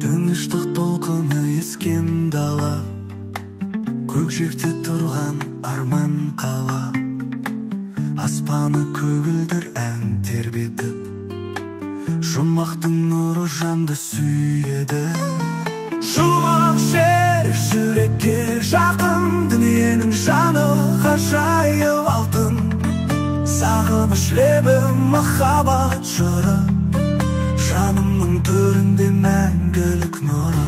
Тыныштық толқыны ескен дала, көкжиекте тұрған арман қала. Аспаны көгілдір ән тербетіп, жұмақтың нұры жанды сүйеді. Жұмақ жер жүрекке жақын, дүниенің жаны ғажайып алтын. Сағыныш лебі махаббат жыры, жанымның төрінде мәңгілік нұры.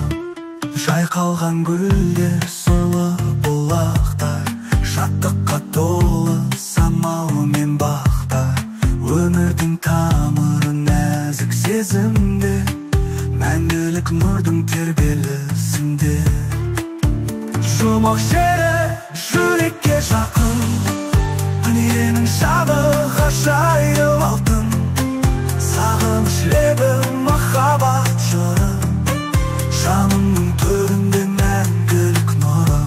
Жайқалған гүлдер сұлы бұлақтар, шаттыққа толы самал мен бақтар. Өмірдің тамыры нәзік сезімде, мәңгілік нұрдың тербелісінде. Жұмақ жері жүрекке жақын, дүниенің жаны ғажайып алтын. Сағыныш лебі махаббат жыры, жанымның төрінде мәңгілік нұры.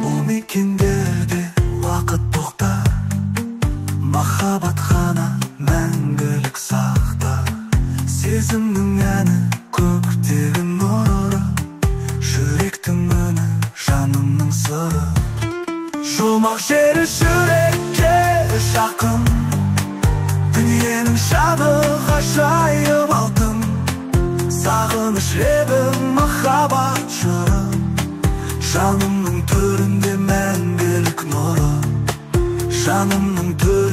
Бұл мекендерде уақыт тоқтар, махаббат ғана мәңгілік сақтар. Сезімнің әні көктегі нұры, жүректің үні жанымның сыры. Жұмақ жері жүрекке жақын, дүниенің жаны ғажайып алтын. Сағыныш лебі махаббат жыры, жанымның төрінде мәңгілік нұры. Жанымның төрінде